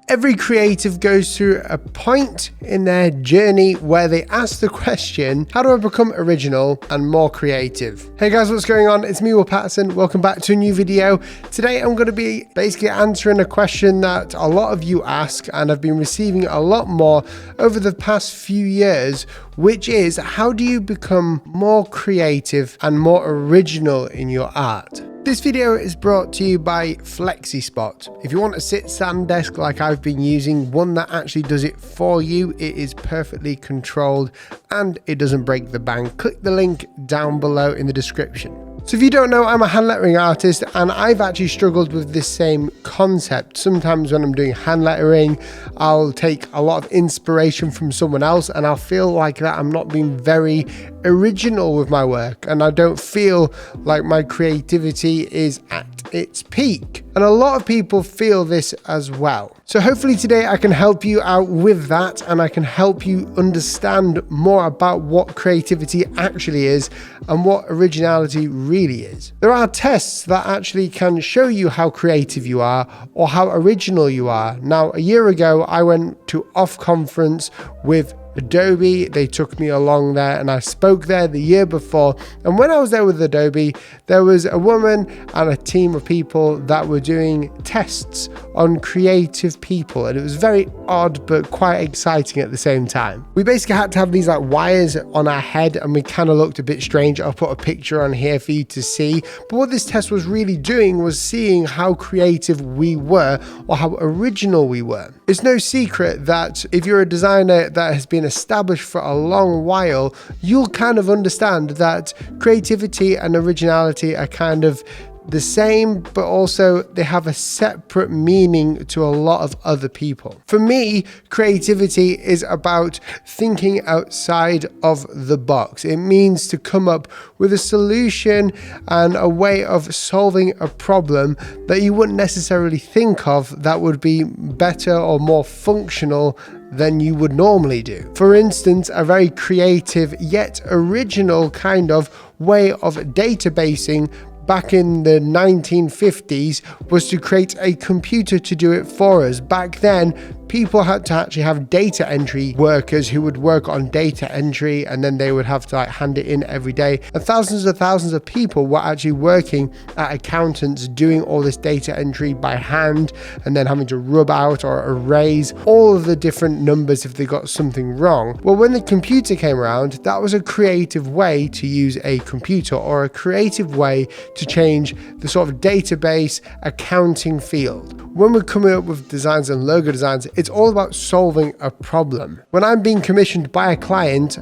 Every creative goes through a point in their journey where they ask the question, how do I become original and more creative? Hey guys, what's going on? It's me, Paterson. Welcome back to a new video. Today I'm going to be basically answering a question that a lot of you ask and I've been receiving a lot more over the past few years, which is how do you become more creative and more original in your art? This video is brought to you by Flexispot. If you want a sit-stand desk like I've been using, one that actually does it for you, it is perfectly controlled and it doesn't break the bank. Click the link down below in the description. So if you don't know, I'm a hand lettering artist and I've actually struggled with this same concept. Sometimes when I'm doing hand lettering, I'll take a lot of inspiration from someone else and I'll feel like that I'm not being very original with my work and I don't feel like my creativity is at its peak. And a lot of people feel this as well. So hopefully today I can help you out with that and I can help you understand more about what creativity actually is and what originality really is. There are tests that actually can show you how creative you are or how original you are. Now, a year ago, I went to Off Conference with Adobe. They took me along there and I spoke there the year before. And when I was there with Adobe, there was a woman and a team of people that were doing tests on creative people. And it was very odd, but quite exciting at the same time. We basically had to have these like wires on our head and we kind of looked a bit strange. I'll put a picture on here for you to see. But what this test was really doing was seeing how creative we were or how original we were. It's no secret that if you're a designer that has been established for a long while, you'll kind of understand that creativity and originality are kind of the same, but also they have a separate meaning to a lot of other people. For me, creativity is about thinking outside of the box. It means to come up with a solution and a way of solving a problem that you wouldn't necessarily think of that would be better or more functional than you would normally do. For instance, a very creative yet original kind of way of databasing back in the 1950s was to create a computer to do it for us. Back then, people had to actually have data entry workers who would work on data entry and then they would have to like hand it in every day. And thousands of people were actually working at accountants doing all this data entry by hand and then having to rub out or erase all of the different numbers if they got something wrong. Well, when the computer came around, that was a creative way to use a computer or a creative way to change the sort of database accounting field. When we're coming up with designs and logo designs, it's all about solving a problem. When I'm being commissioned by a client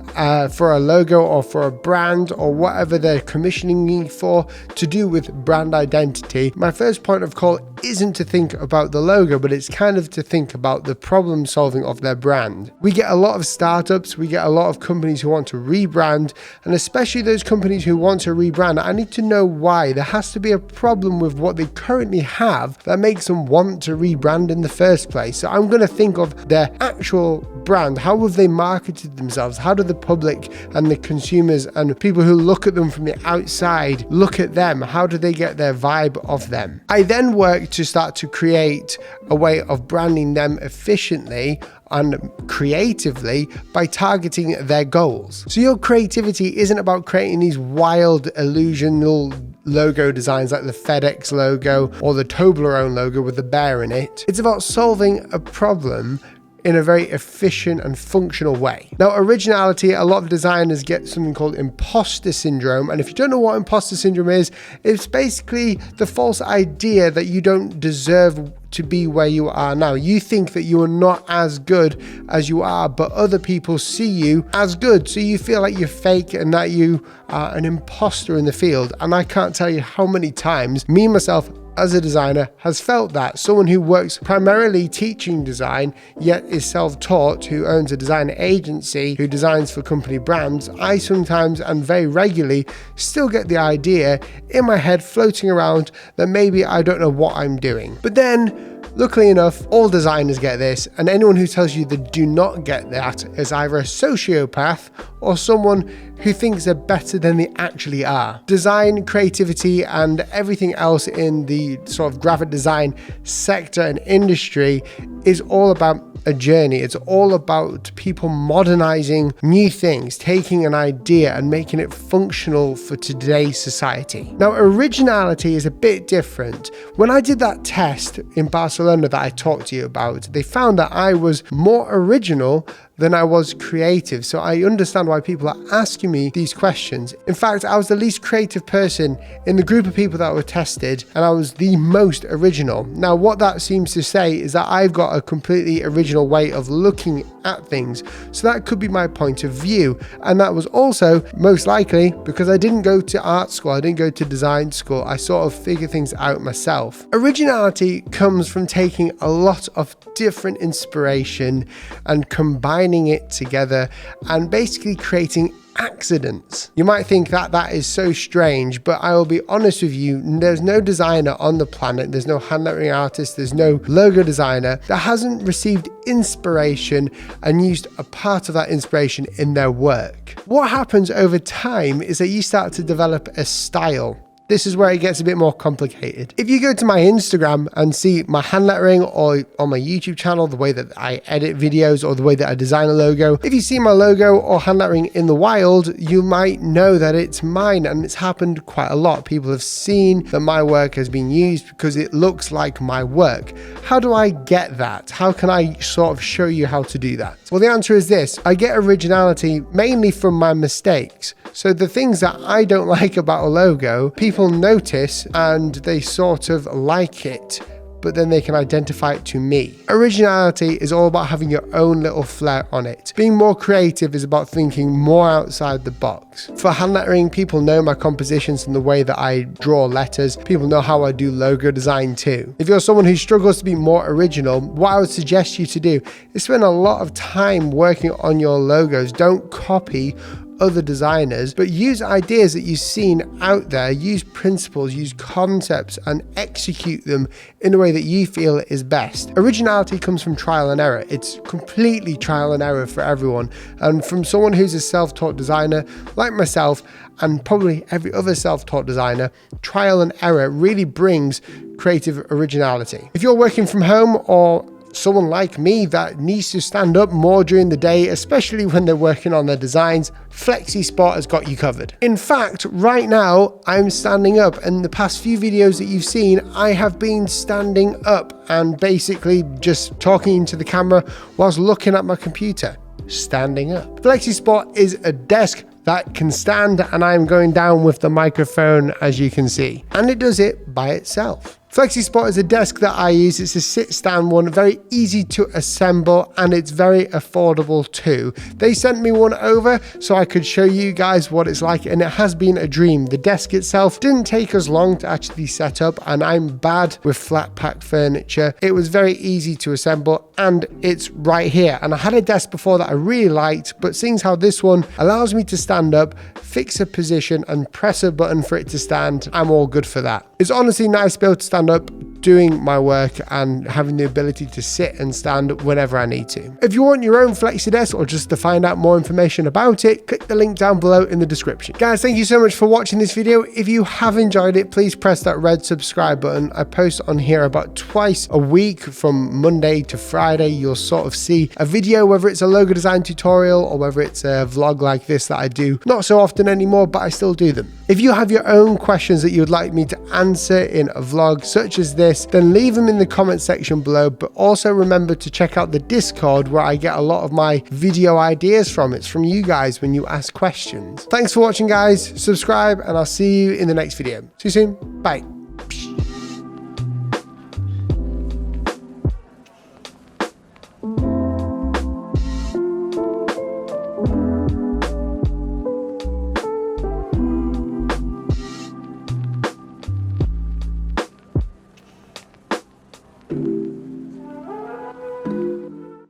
for a logo or for a brand or whatever they're commissioning me for to do with brand identity, my first point of call isn't to think about the logo, but it's kind of to think about the problem solving of their brand. We get a lot of startups, we get a lot of companies who want to rebrand, and especially those companies who want to rebrand, I need to know why. There has to be a problem with what they currently have that makes them want to rebrand in the first place. So I'm going to think of their actual brand. How have they marketed themselves? How do the public and the consumers and people who look at them from the outside look at them? How do they get their vibe of them? I then work to start to create a way of branding them efficiently and creatively by targeting their goals. So your creativity isn't about creating these wild illusional logo designs like the FedEx logo or the Toblerone logo with the bear in it. It's about solving a problem in a very efficient and functional way. Now, originality, a lot of designers get something called imposter syndrome. And if you don't know what imposter syndrome is, it's basically the false idea that you don't deserve to be where you are now. You think that you are not as good as you are, but other people see you as good. So you feel like you're fake and that you are an imposter in the field. And I can't tell you how many times me, myself, as a designer has felt that. Someone who works primarily teaching design, yet is self-taught, who owns a design agency, who designs for company brands, I sometimes and very regularly still get the idea in my head floating around that maybe I don't know what I'm doing. But then Luckily enough, all designers get this, and anyone who tells you they do not get that is either a sociopath or someone who thinks they're better than they actually are. Design, creativity, and everything else in the sort of graphic design sector and industry is all about a journey. It's all about people modernizing new things, taking an idea and making it functional for today's society. Now, originality is a bit different. When I did that test in Barcelona that I talked to you about, they found that I was more original than I was creative. So I understand why people are asking me these questions. In fact, I was the least creative person in the group of people that were tested, and I was the most original. Now, what that seems to say is that I've got a completely original way of looking at things. So that could be my point of view. And that was also most likely because I didn't go to art school, I didn't go to design school. I sort of figure things out myself. Originality comes from taking a lot of different inspiration and combining it together and basically creating accidents. You might think that that is so strange, but I will be honest with you, there's no designer on the planet, there's no hand lettering artist, there's no logo designer that hasn't received inspiration and used a part of that inspiration in their work. What happens over time is that you start to develop a style. This is where it gets a bit more complicated. If you go to my Instagram and see my hand lettering, or on my YouTube channel, the way that I edit videos or the way that I design a logo, if you see my logo or hand lettering in the wild, you might know that it's mine, and it's happened quite a lot. People have seen that my work has been used because it looks like my work. How do I get that? How can I sort of show you how to do that? Well, the answer is this. I get originality mainly from my mistakes. So the things that I don't like about a logo, people notice and they sort of like it, but then they can identify it to me. Originality is all about having your own little flair on it. Being more creative is about thinking more outside the box. For hand lettering, people know my compositions and the way that I draw letters. People know how I do logo design too. If you're someone who struggles to be more original, what I would suggest you to do is spend a lot of time working on your logos. Don't copy other designers, but use ideas that you've seen out there, use principles, use concepts, and execute them in a way that you feel is best. Originality comes from trial and error. It's completely trial and error for everyone. And from someone who's a self-taught designer like myself, and probably every other self-taught designer, trial and error really brings creative originality. If you're working from home, or someone like me that needs to stand up more during the day, especially when they're working on their designs, Flexispot has got you covered. In fact, right now I'm standing up, and the past few videos that you've seen, I have been standing up and basically just talking into the camera whilst looking at my computer, standing up. Flexispot is a desk that can stand, and I'm going down with the microphone, as you can see, and it does it by itself. Flexispot is a desk that I use. It's a sit-stand one, very easy to assemble, and it's very affordable too. They sent me one over so I could show you guys what it's like, and it has been a dream. The desk itself didn't take us long to actually set up, and I'm bad with flat pack furniture. It was very easy to assemble, and it's right here. And I had a desk before that I really liked, but seeing how this one allows me to stand up, fix a position, and press a button for it to stand, I'm all good for that. It's honestly nice to be able to stand up doing my work and having the ability to sit and stand whenever I need to. If you want your own Flexi desk, or just to find out more information about it, click the link down below in the description. Guys, thank you so much for watching this video. If you have enjoyed it, please press that red subscribe button. I post on here about twice a week from Monday to Friday. You'll sort of see a video, whether it's a logo design tutorial or whether it's a vlog like this that I do not so often anymore, but I still do them. If you have your own questions that you would like me to answer in a vlog such as this, then leave them in the comment section below, but also remember to check out the Discord, where I get a lot of my video ideas from. It's from you guys when you ask questions. Thanks for watching, guys. Subscribe, and I'll see you in the next video. See you soon. Bye.